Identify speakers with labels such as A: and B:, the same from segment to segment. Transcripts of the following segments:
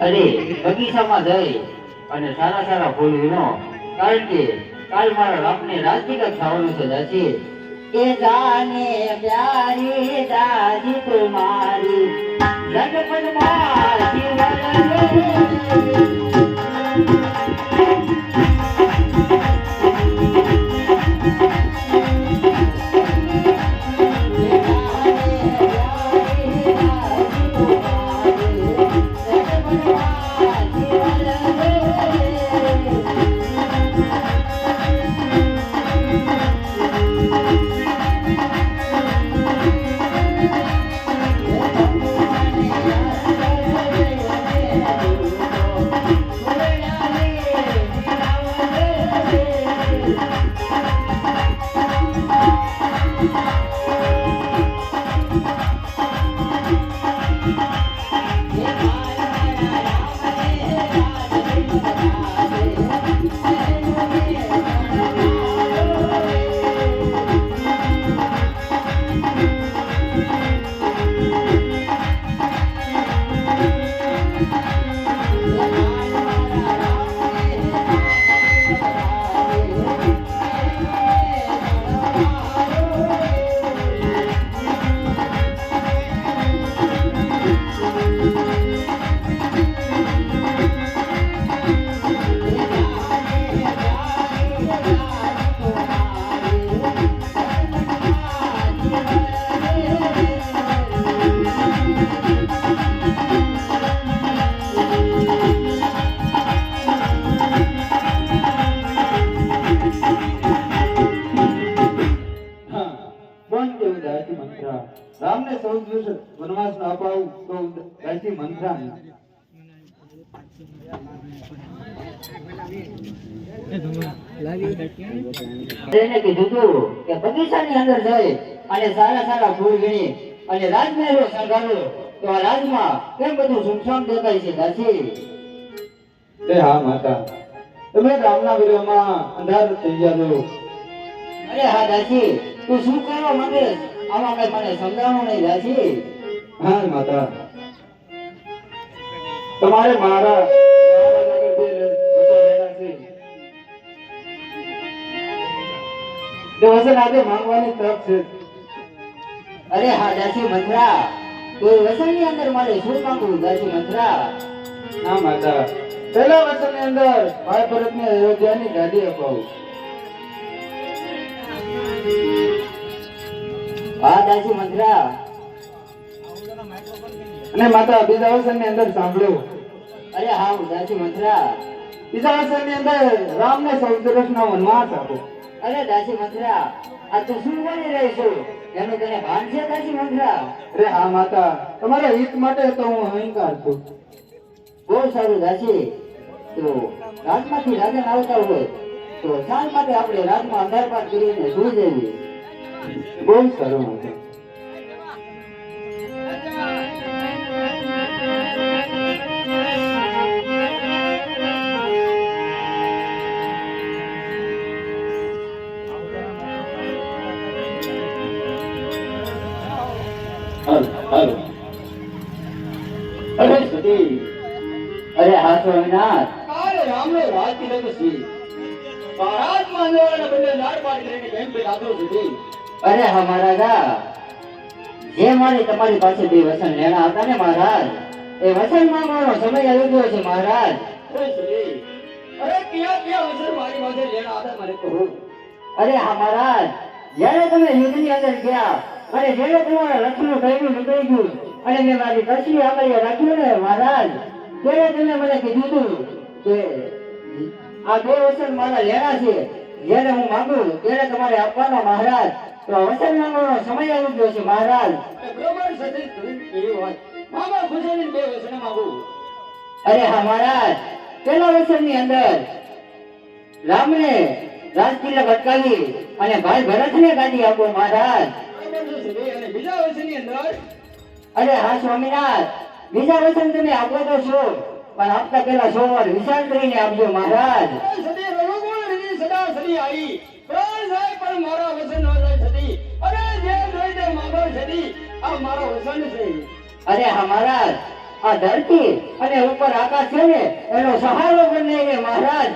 A: અરે બગીચામાં જઈ અને સારા સારા ફૂલ વીણો, કારણ કે કાલ મારા બાપને રાજતિલક થવાનું છે દાસી. એ જાને પ્યારી દાદી તુમારી જગપદમાં જીવન રામને 14 દિવસ વનવાસ ન અપાવું તો દાસી મંત્રા એને કીધું તું કે બગીચાની અંદર જઈ અને સારા સારા ફૂલ વીણી અને રાજમહેલો શણગારો, તો આ રાજમાં કેમ બધું સુમસામ દેખાય છે દાસી?
B: હા માતા, તમે ગામના વિરોધમાં અંધાર થઈ ગયા.
A: અરે હા દાસી, તું શું કરવા માંગે આમાં કઈ મને સમજાવવાનું નહીં દાસી.
B: હા માતા, તમારે મારા વસન આજે માંગવાની તક છે.
A: અરે હા દાસી મંત્રા, તો વસન ની અંદર મારે શું માંગવું દાસી મંત્રા?
B: હા માતા, પહેલા વસન ની અંદર ભાઈ ભરત ને અયોધ્યાની ગાદી અપાવું.
A: હા દાસી મંત્રા.
B: અને માતા બીજા વસન ની અંદર સાંભળો.
A: અરે હા દાસી મંત્રા.
B: બીજા વસન ની અંદર રામ ને 14 વર્ષનો વનવાસ આપો.
A: અરે દાસી મંત્રા, આ તું શું બોલી રહી છું? એનું તને ભાન છે દાસી મંત્રા?
B: અરે હા માતા, તમારા હિત માટે તો હું અહંકાર છું.
A: બહુ સારું દાસી, તો રાજમાંથી રાજા આવતા હોય તો સાંજ માટે આપણે રાજમાં અંધારપાટ કરીને સુઈ જઈએ.
B: બહુ સારું માતા.
A: અરે સતી, અરે હા સ્વામિનાથ.
B: અરે રામનો રાજતિલક છે. મહારાજમાં અંધારાના બદલે લાડપાટ કરીને કેમ બેઠો સુધી?
A: અરે હા મહારાજા, જે મારી તમારી પાસે 2 વસન લેણા હતા ને મહારાજ, એ વસન માંગવાનો સમય આવી ગયો છે મહારાજ.
B: અરે ક્યાં વસન મારી પાસે લેણા હતા મને કહો.
A: અરે હા મહારાજ, જ્યારે તમે યુદ્ધની અંદર ગયા અને જ્યારે તમારા રથનું ટૈયું નીકળી ગયું અને મેં મારી કસરી આંગળીએ રાખ્યું ને મહારાજ, ત્યારે તમે મને કીધું હતું કે આ 2 વસન મારા લેણા છે, જ્યારે હું માંગુ ત્યારે તમારે આપવાનો મહારાજ. તો વસન માંગવાનો સમય આવી ગયો છે મહારાજ.
B: બ્રહ્માંડ સતી કેવી વાત. મામા ખુશીને 2 વસન માંગુ.
A: અરે હા મહારાજ, પેલા વસનની અંદર રામને રાજતિલક અટકાવી અને ભાઈ ભરતને ગાદી આપો મહારાજ.
B: અને બીજા વસનની અંદર?
A: અરે હા સ્વામિનાથ, બીજા વસન તમે આપો તો છો, પણ આપતા પહેલા 100 વાર વિચાર કરીને આપજો મહારાજ.
B: સતી રણુગુણ વિધિ સદા સદી આવી. પ્રાણ જાય પણ મારા વસન ન જાય સતી. અરે જે જોઈ તે માંગો સતી, આ મારો વસન છે.
A: અરે હા મહારાજ, આ ધરતી અને ઉપર આકાશ છે ને એનો સહારો બનીને મહારાજ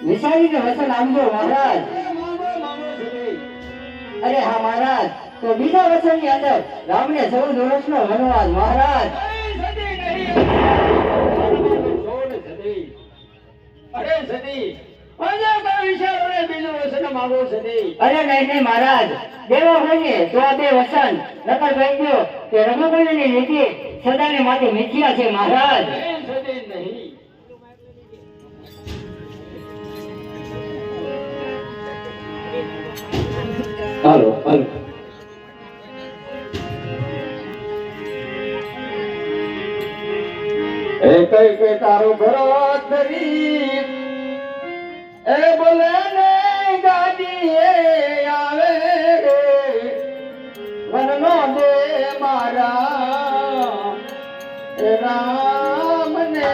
A: વિચારીને વચન આપજો મહારાજ. અરે હા મહારાજ, તો બીજા વચનની અંદર રામને 14 વર્ષનો વનવાસ મહારાજ.
B: અરે સતી આજે કઈ વિચારોને બીજું વચન માંગો સતી?
A: અરે નહીં મહારાજ, દેવો હોઈએ તો આ બે વચન નકર કહી દો કે રઘુકુળની નીતિ સદાને માટે મિથ્યા છે મહારાજ.
B: સતી નહીં. હાલો હાલો. એ કઈ કે તારો ભરત ધરી એ બોલે ને ગાડી એ આવે રે વનનો દે મારા એ રામ ને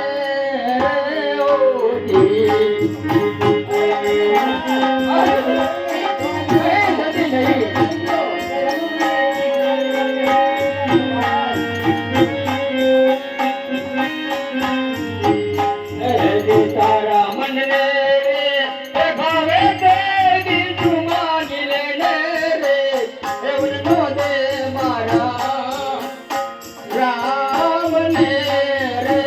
B: તારા મનને ભાવે તે બીજું માગી લે રે એવું નો દે મારા રામ ને રે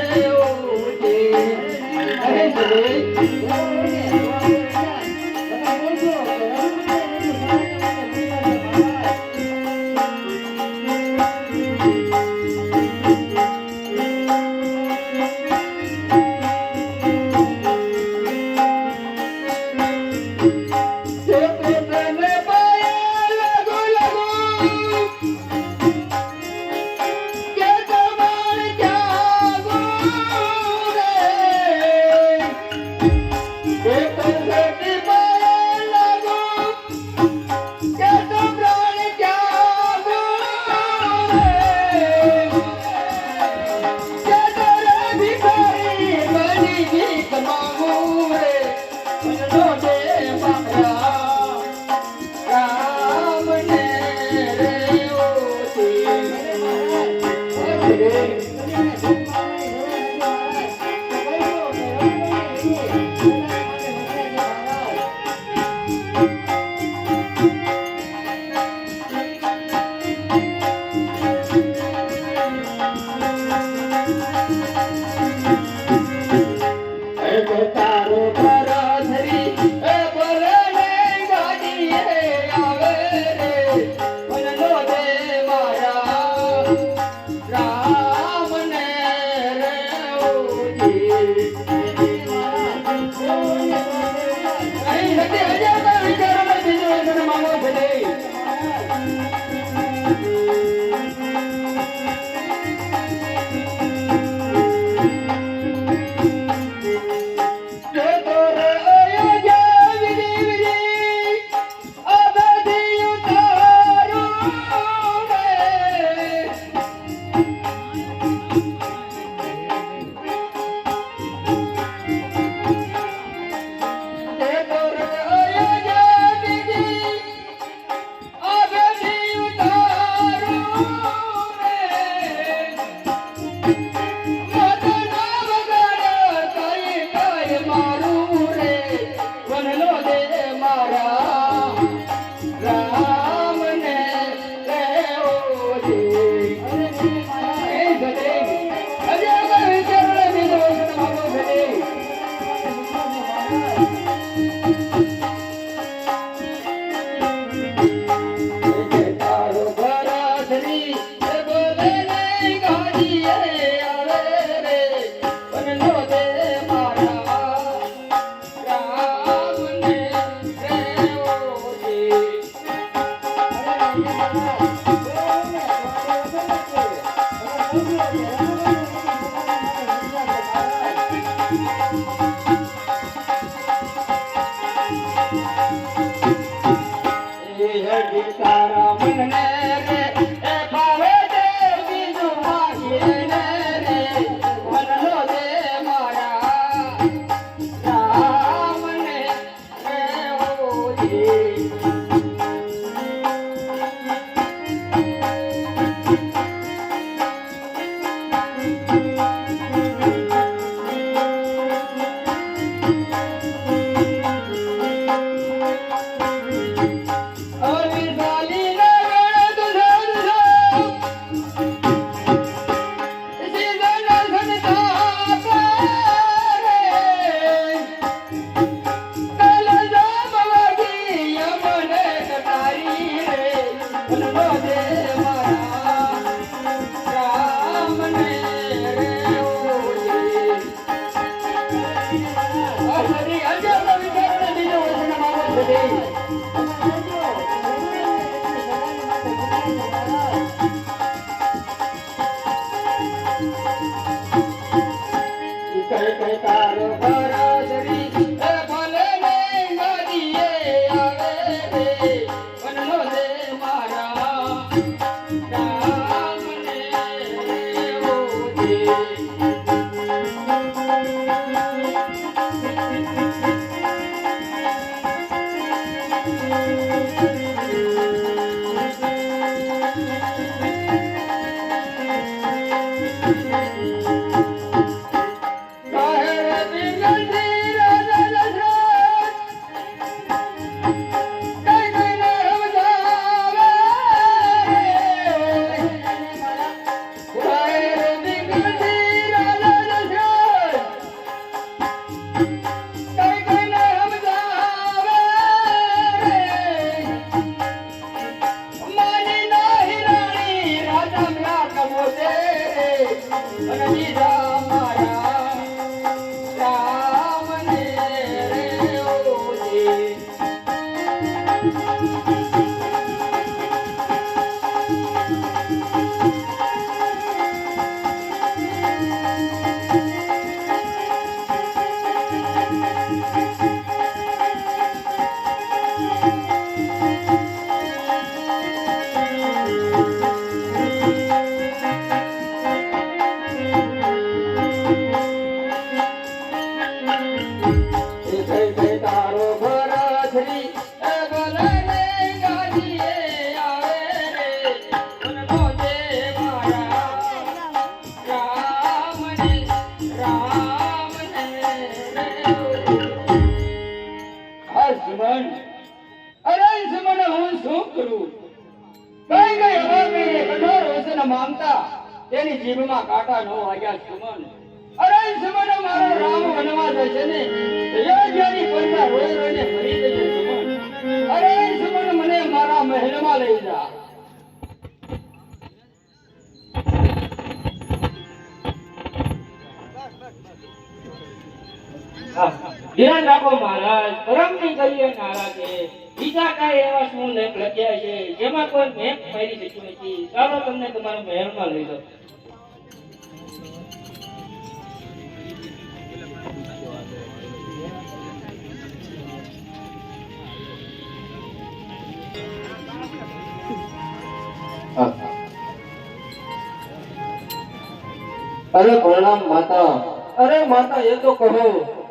B: તેની જીભમાં કાંટા ન વાગ્યા સુમન. અરે સુમન મારો રામ વનવાસ છે ને અયોધ્યાની પ્રજા રોઈ રોઈને મરી ગઈ છે સુમન. અરે સુમન મને મારા મહેલમાં લઈ જા.
C: ધ્યાન રાખો મહારાજ, કરમની કરીએ નારાજે. બીજા કાંઈ એવા શું લેખ લખ્યા છે જેમાં કોઈ મેપ મારી શક્યું નથી. ચાલો તમને તમારા મહેલમાં લઈ જાઓ.
D: અરે પ્રણામ માતા. અરે માતા, એ તો કહો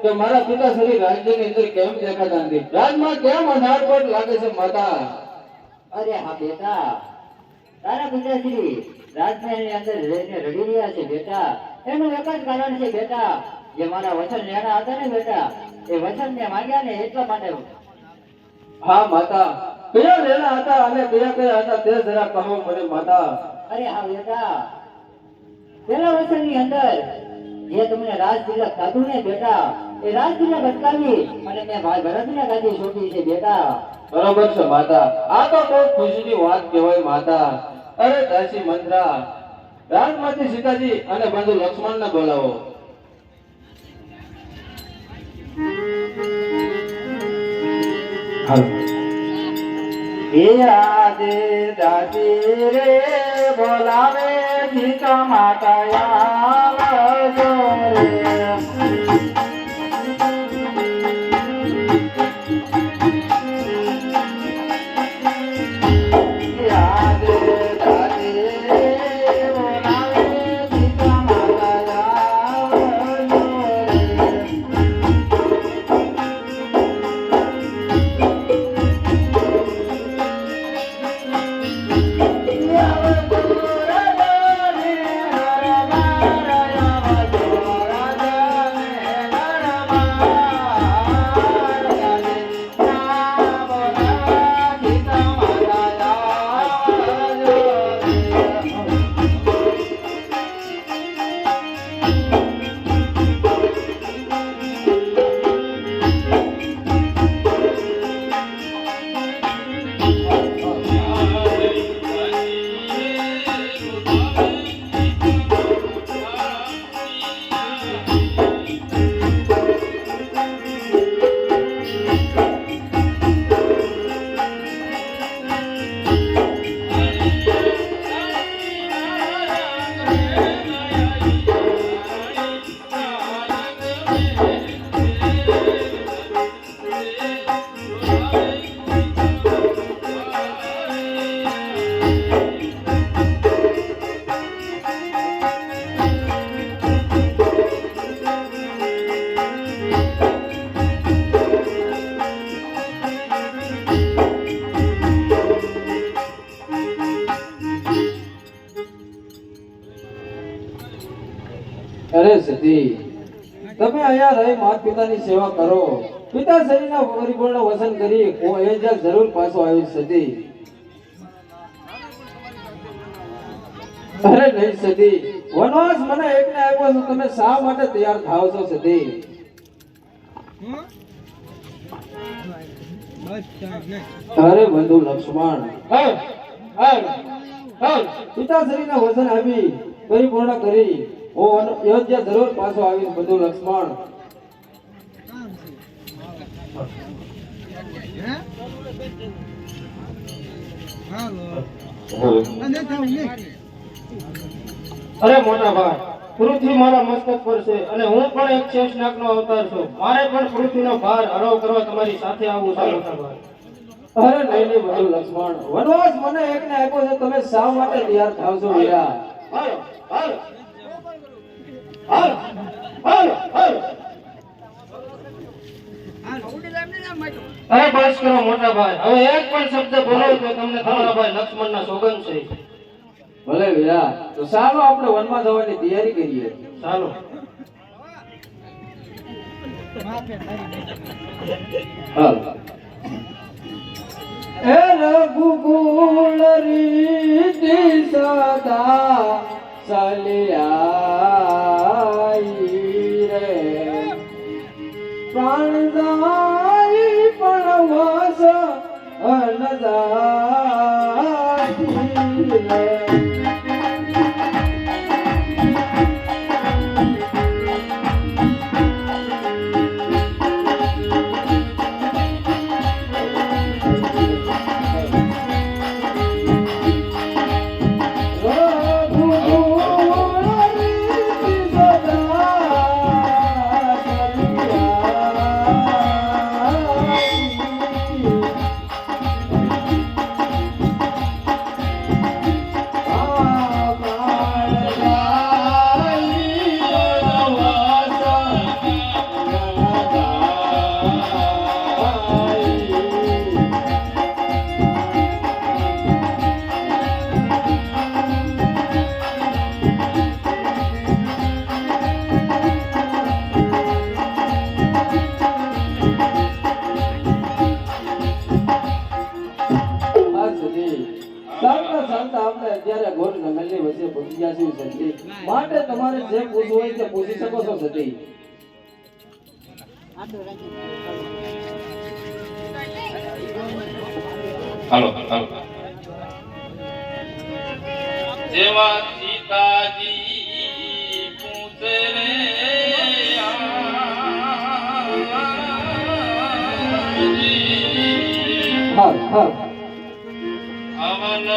D: કે મારા પિતાશ્રી રાજ્યની અંદર કેમ દેખાતા નથી? રાજમાં કેમ અંધારપટ લાગે છે માતા?
A: અરે હા બેટા, તારા પિતાશ્રી રાજમહેલની અંદર રહીને રડી રહ્યા છે બેટા. એનું એક જ કારણ છે બેટા, જે મારા વચન લેણા હતા ને બેટા, એ વચનને માંગ્યા ને એટલા માટે.
D: હા માતા, કયા લેણા હતા અને કયા કયા હતા તે જરા કહો મને માતા.
A: અરે હા બેટા, પેલા વચનની અંદર જે તમને રાજ તિલક ખાધું ને બેટા, એ રાજ તિલક અટકાવી અને મેં ભાઈ ભરતને ગાદી સોંપી છે બેટા.
D: બરોબર છે માતા, આ તો બહુ ખુશીની વાત કહેવાય માતા. અરે દાસી મંત્રા, રાજમાંથી સીતાજી અને બંધુ લક્ષ્મણને બોલાવો.
A: આજે દાદી રે બોલાવે સીતા માતા આવજો રે.
D: અરે સતી, તમે અહીંયા રહી માતા પિતાની સેવા કરો, પિતાશ્રીના પરિપૂર્ણ વસન કરી હું અયોધ્યા જરૂર પાછો આવીશ સતી. અરે નહીં સતી, વનવાસ મને એકને આપ્યો છે, તમે શા માટે તૈયાર થાવ છો સતી? અરે બંધુ લક્ષ્મણ, પિતાશ્રીના વચન આપી પરિપૂર્ણ કરી હું અયોધ્યા જરૂર પાછો આવીશ બંધુ લક્ષ્મણ.
C: અરે મોટા ભાઈ, પૃથ્વી મારા મસ્તક પર છે અને હું પણ એક શેષનાગનો અવતાર છું. મારે પણ પૃથ્વીનો ભાર હરાવ કરવા તમારી સાથે આવવું છે મોટા ભાઈ.
D: અરે નહીં નહીં બંધુ લક્ષ્મણ, વનવાસ મને એકને આપ્યો છે, તમે શા માટે તૈયાર થાવ છો વીરા?
C: હાલો હાલો હાલો હાલો હાલો. અરે બસ કરો મોટા ભાઈ, હવે એક પણ શબ્દ બોલો તો તમને તમારા ભાઈ લક્ષ્મણના સોગંદ છે.
D: ભલે વીરા, તો ચાલો આપણે વનમાં જવાની તૈયારી કરીએ.
C: ચાલો.
D: હાલ. હે રઘુકુળ રીતિ સદા સલિયાઈ રે, પ્રાણ જાય પણ વાસ અન જાય રે. માટે તમારે જે પૂછવું હોય તે પૂછી શકો છો સતી.
E: હાલો હાલો. જેવા સીતાજી પૂછે રે
D: હાલ હાલ.
E: Oven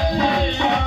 E: Thank you.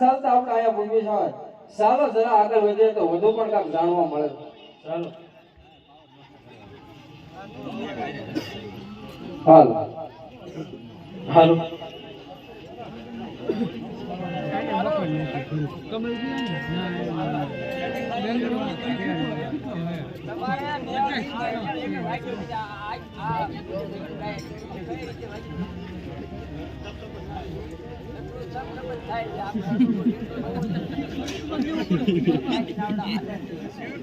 D: ચાલતા આપણે અહીંયા ભૂમિ છે ચાલો જરા આગળ વધીએ તો વધુ પણ કાંઈક જાણવા મળે
C: ચાલો
D: હાલ
C: હાલો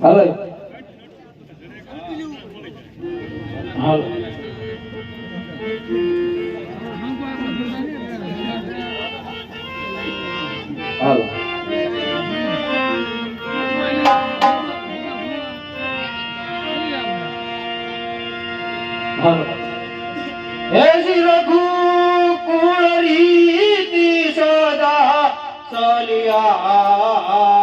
D: હાલો
C: હાલો
D: હાલો
C: હાલો
D: એસી રઘુ કુળ રીતિ સદા સલિયા